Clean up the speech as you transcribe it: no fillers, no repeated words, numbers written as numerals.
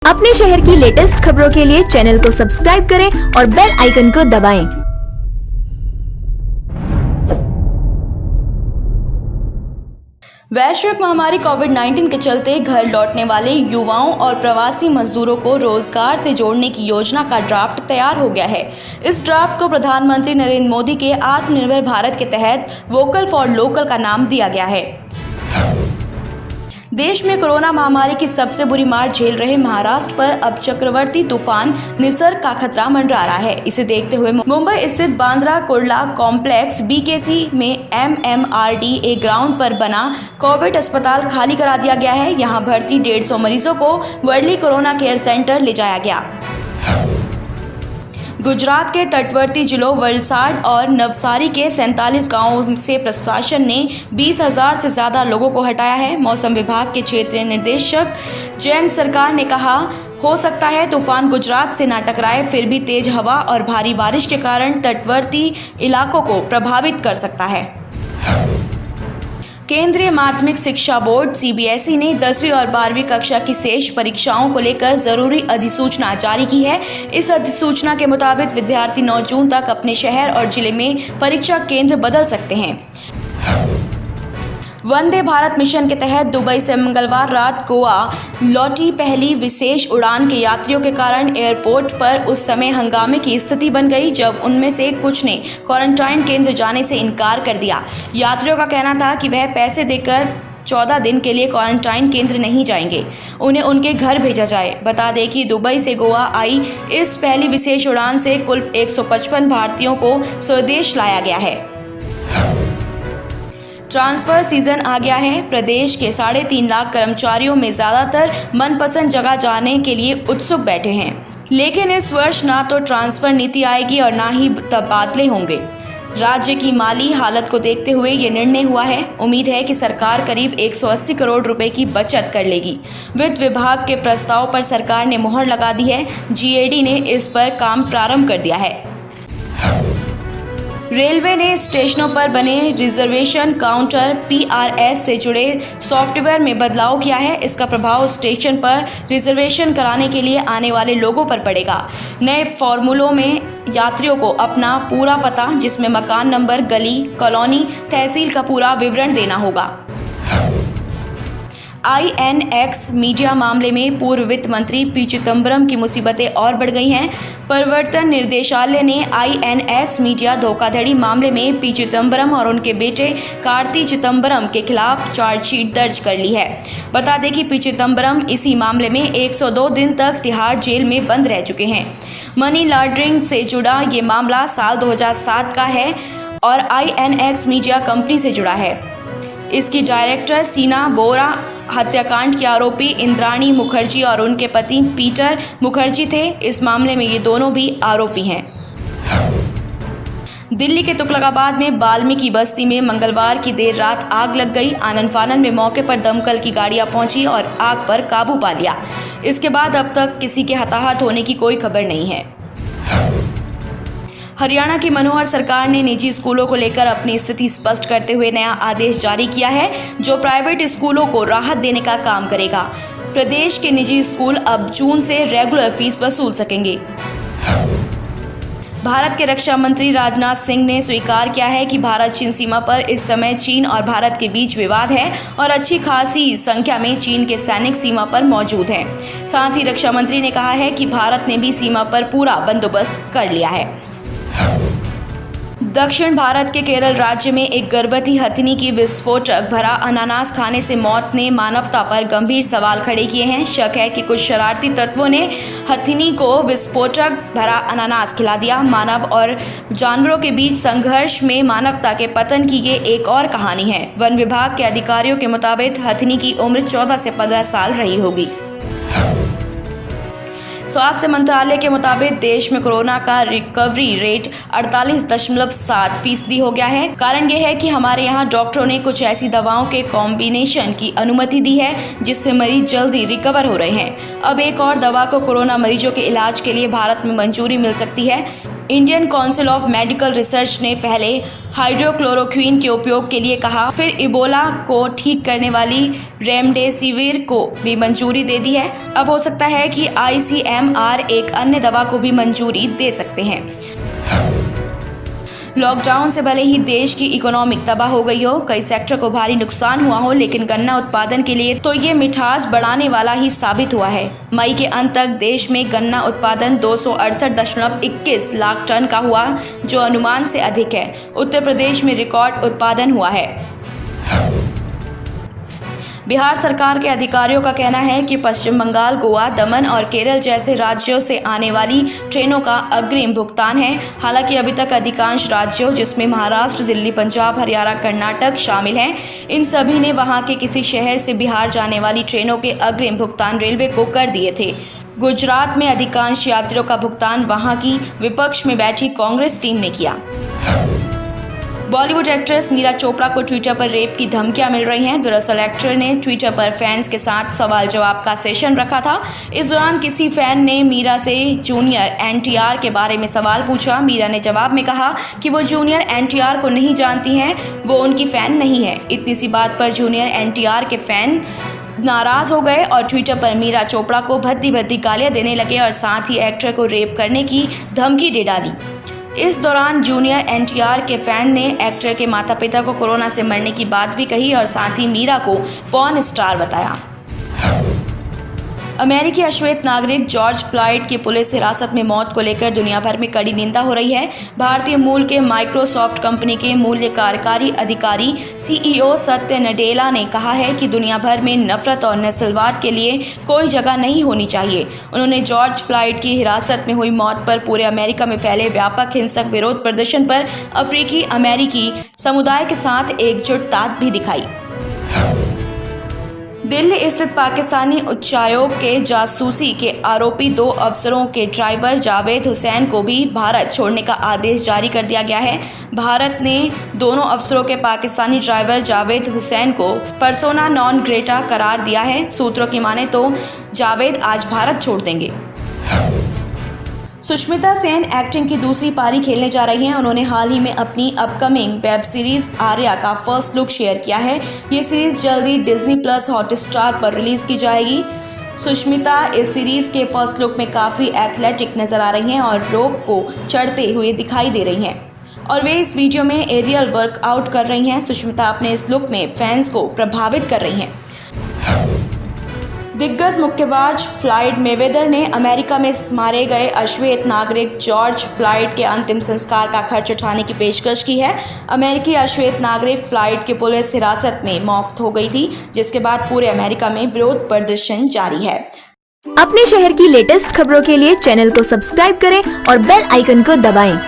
अपने शहर की लेटेस्ट खबरों के लिए चैनल को सब्सक्राइब करें और बेल आइकन को दबाएं। वैश्विक महामारी कोविड-19 के चलते घर लौटने वाले युवाओं और प्रवासी मजदूरों को रोजगार से जोड़ने की योजना का ड्राफ्ट तैयार हो गया है। इस ड्राफ्ट को प्रधानमंत्री नरेंद्र मोदी के आत्मनिर्भर भारत के तहत वोकल फॉर लोकल का नाम दिया गया है। देश में कोरोना महामारी की सबसे बुरी मार झेल रहे महाराष्ट्र पर अब चक्रवर्ती तूफान निसर्ग का खतरा मंडरा रहा है। इसे देखते हुए मुंबई स्थित बांद्रा कुर्ला कॉम्प्लेक्स BKC में MMRDA ग्राउंड पर बना कोविड अस्पताल खाली करा दिया गया है। यहां भर्ती 150 मरीजों को वर्ली कोरोना केयर सेंटर ले जाया गया। गुजरात के तटवर्ती जिलों वलसाड और नवसारी के 47 गांवों से प्रशासन ने 20,000 से ज्यादा लोगों को हटाया है। मौसम विभाग के क्षेत्रीय निदेशक जयंत सरकार ने कहा, हो सकता है तूफान गुजरात से न टकराए, फिर भी तेज हवा और भारी बारिश के कारण तटवर्ती इलाकों को प्रभावित कर सकता है। केंद्रीय माध्यमिक शिक्षा बोर्ड CBSE ने 10वीं और 12वीं कक्षा की शेष परीक्षाओं को लेकर जरूरी अधिसूचना जारी की है। इस अधिसूचना के मुताबिक विद्यार्थी 9 जून तक अपने शहर और जिले में परीक्षा केंद्र बदल सकते हैं। वंदे भारत मिशन के तहत दुबई से मंगलवार रात गोवा लौटी पहली विशेष उड़ान के यात्रियों के कारण एयरपोर्ट पर उस समय हंगामे की स्थिति बन गई, जब उनमें से कुछ ने क्वारंटाइन केंद्र जाने से इनकार कर दिया। यात्रियों का कहना था कि वह पैसे देकर 14 दिन के लिए क्वारंटाइन केंद्र नहीं जाएंगे, उन्हें उनके घर भेजा जाए। बता दें कि दुबई से गोवा आई इस पहली विशेष उड़ान से कुल 155 भारतीयों को स्वदेश लाया गया है। ट्रांसफर सीजन आ गया है। प्रदेश के 3.5 लाख कर्मचारियों में ज्यादातर मनपसंद जगह जाने के लिए उत्सुक बैठे हैं, लेकिन इस वर्ष ना तो ट्रांसफर नीति आएगी और ना ही तबादले होंगे। राज्य की माली हालत को देखते हुए ये निर्णय हुआ है। उम्मीद है कि सरकार करीब 180 करोड़ रुपए की बचत कर लेगी। वित्त विभाग के प्रस्ताव पर सरकार ने मोहर लगा दी है। GAD ने इस पर काम प्रारंभ कर दिया है। रेलवे ने स्टेशनों पर बने रिजर्वेशन काउंटर PRS से जुड़े सॉफ्टवेयर में बदलाव किया है। इसका प्रभाव स्टेशन पर रिजर्वेशन कराने के लिए आने वाले लोगों पर पड़ेगा। नए फॉर्मूलों में यात्रियों को अपना पूरा पता, जिसमें मकान नंबर, गली, कॉलोनी, तहसील का पूरा विवरण देना होगा। INX मीडिया मामले में पूर्व वित्त मंत्री P चिदंबरम की मुसीबतें और बढ़ गई हैं। प्रवर्तन निर्देशालय ने INX मीडिया धोखाधड़ी मामले में P चिदंबरम और उनके बेटे कार्ति चिदंबरम के खिलाफ चार्जशीट दर्ज कर ली है। बता दें कि P चिदंबरम इसी मामले में 102 दिन तक तिहाड़ जेल में बंद रह चुके हैं। मनी लॉन्ड्रिंग से जुड़ा ये मामला साल 2007 का है और INX मीडिया कंपनी से जुड़ा है। इसकी डायरेक्टर सीना बोरा, हत्याकांड के आरोपी इंद्राणी मुखर्जी और उनके पति पीटर मुखर्जी थे। इस मामले में ये दोनों भी आरोपी हैं। दिल्ली के तुगलकाबाद में वाल्मीकि बस्ती में मंगलवार की देर रात आग लग गई। आनन फानन में मौके पर दमकल की गाड़ियां पहुंची और आग पर काबू पा लिया। इसके बाद अब तक किसी के हताहत होने की कोई खबर नहीं है। हरियाणा की मनोहर सरकार ने निजी स्कूलों को लेकर अपनी स्थिति स्पष्ट करते हुए नया आदेश जारी किया है, जो प्राइवेट स्कूलों को राहत देने का काम करेगा। प्रदेश के निजी स्कूल अब जून से रेगुलर फीस वसूल सकेंगे। भारत के रक्षा मंत्री राजनाथ सिंह ने स्वीकार किया है कि भारत चीन सीमा पर इस समय चीन और भारत के बीच विवाद है और अच्छी खासी संख्या में चीन के सैनिक सीमा पर मौजूद हैं। साथ ही रक्षा मंत्री ने कहा है कि भारत ने भी सीमा पर पूरा बंदोबस्त कर लिया है। दक्षिण भारत के केरल राज्य में एक गर्भवती हथिनी की विस्फोटक भरा अनानास खाने से मौत ने मानवता पर गंभीर सवाल खड़े किए हैं। शक है कि कुछ शरारती तत्वों ने हथिनी को विस्फोटक भरा अनानास खिला दिया। मानव और जानवरों के बीच संघर्ष में मानवता के पतन की ये एक और कहानी है। वन विभाग के अधिकारियों के मुताबिक हथिनी की उम्र 14 से 15 साल रही होगी। स्वास्थ्य मंत्रालय के मुताबिक देश में कोरोना का रिकवरी रेट 48.7% हो गया है। कारण यह है कि हमारे यहाँ डॉक्टरों ने कुछ ऐसी दवाओं के कॉम्बिनेशन की अनुमति दी है, जिससे मरीज जल्दी रिकवर हो रहे हैं। अब एक और दवा को कोरोना मरीजों के इलाज के लिए भारत में मंजूरी मिल सकती है। Indian council of medical research ने पहले हाइड्रोक्लोरोक्विन के उपयोग के लिए कहा, फिर इबोला को ठीक करने वाली रेमडेसिविर को भी मंजूरी दे दी है। अब हो सकता है कि ICMR एक अन्य दवा को भी मंजूरी दे सकते हैं। लॉकडाउन से भले ही देश की इकोनॉमी तबाह हो गई हो, कई सेक्टर को भारी नुकसान हुआ हो, लेकिन गन्ना उत्पादन के लिए तो ये मिठास बढ़ाने वाला ही साबित हुआ है। मई के अंत तक देश में गन्ना उत्पादन 268.21 लाख टन का हुआ, जो अनुमान से अधिक है। उत्तर प्रदेश में रिकॉर्ड उत्पादन हुआ है। बिहार सरकार के अधिकारियों का कहना है कि पश्चिम बंगाल, गोवा, दमन और केरल जैसे राज्यों से आने वाली ट्रेनों का अग्रिम भुगतान है। हालांकि अभी तक अधिकांश राज्यों, जिसमें महाराष्ट्र, दिल्ली, पंजाब, हरियाणा, कर्नाटक शामिल हैं, इन सभी ने वहां के किसी शहर से बिहार जाने वाली ट्रेनों के अग्रिम भुगतान रेलवे को कर दिए थे। गुजरात में अधिकांश यात्रियों का भुगतान वहां की विपक्ष में बैठी कांग्रेस टीम ने किया। बॉलीवुड एक्ट्रेस मीरा चोपड़ा को ट्विटर पर रेप की धमकियां मिल रही हैं। दरअसल एक्टर ने ट्विटर पर फैंस के साथ सवाल जवाब का सेशन रखा था। इस दौरान किसी फैन ने मीरा से जूनियर NTR के बारे में सवाल पूछा। मीरा ने जवाब में कहा कि वो जूनियर NTR को नहीं जानती हैं, वो उनकी फ़ैन नहीं है। इतनी सी बात पर जूनियर NTR के फ़ैन नाराज़ हो गए और ट्विटर पर मीरा चोपड़ा को भद्दी भद्दी गालियाँ देने लगे और साथ ही एक्टर को रेप करने की धमकी दे डाली। इस दौरान जूनियर NTR के फैन ने एक्टर के माता पिता को कोरोना से मरने की बात भी कही और साथ ही मीरा को पॉर्न स्टार बताया। अमेरिकी अश्वेत नागरिक जॉर्ज फ्लॉयड की पुलिस हिरासत में मौत को लेकर दुनिया भर में कड़ी निंदा हो रही है। भारतीय मूल के माइक्रोसॉफ्ट कंपनी के मूल्य कार्यकारी अधिकारी CEO सत्य नडेला ने कहा है कि दुनिया भर में नफरत और नस्लवाद के लिए कोई जगह नहीं होनी चाहिए। उन्होंने जॉर्ज फ्लॉयड की हिरासत में हुई मौत पर पूरे अमेरिका में फैले व्यापक हिंसक विरोध प्रदर्शन पर अफ्रीकी अमेरिकी समुदाय के साथ एकजुटता भी दिखाई। दिल्ली स्थित पाकिस्तानी उच्चायोग के जासूसी के आरोपी 2 अफसरों के ड्राइवर जावेद हुसैन को भी भारत छोड़ने का आदेश जारी कर दिया गया है। भारत ने दोनों अफसरों के पाकिस्तानी ड्राइवर जावेद हुसैन को पर्सोना नॉन ग्रेटा करार दिया है। सूत्रों की माने तो जावेद आज भारत छोड़ देंगे। सुष्मिता सेन एक्टिंग की दूसरी पारी खेलने जा रही हैं। उन्होंने हाल ही में अपनी अपकमिंग वेब सीरीज आर्या का फर्स्ट लुक शेयर किया है। ये सीरीज जल्दी Disney+ हॉटस्टार पर रिलीज की जाएगी। सुष्मिता इस सीरीज के फर्स्ट लुक में काफ़ी एथलेटिक नजर आ रही हैं और रोप को चढ़ते हुए दिखाई दे रही हैं और वे इस वीडियो में एरियल वर्कआउट कर रही हैं। सुष्मिता अपने इस लुक में फैंस को प्रभावित कर रही हैं। दिग्गज मुक्केबाज फ्लॉयड मेवेदर ने अमेरिका में मारे गए अश्वेत नागरिक जॉर्ज फ्लॉयड के अंतिम संस्कार का खर्च उठाने की पेशकश की है। अमेरिकी अश्वेत नागरिक फ्लॉयड की पुलिस हिरासत में मौत हो गई थी, जिसके बाद पूरे अमेरिका में विरोध प्रदर्शन जारी है। अपने शहर की लेटेस्ट खबरों के लिए चैनल को सब्सक्राइब करें और बेल आइकन को दबाएं।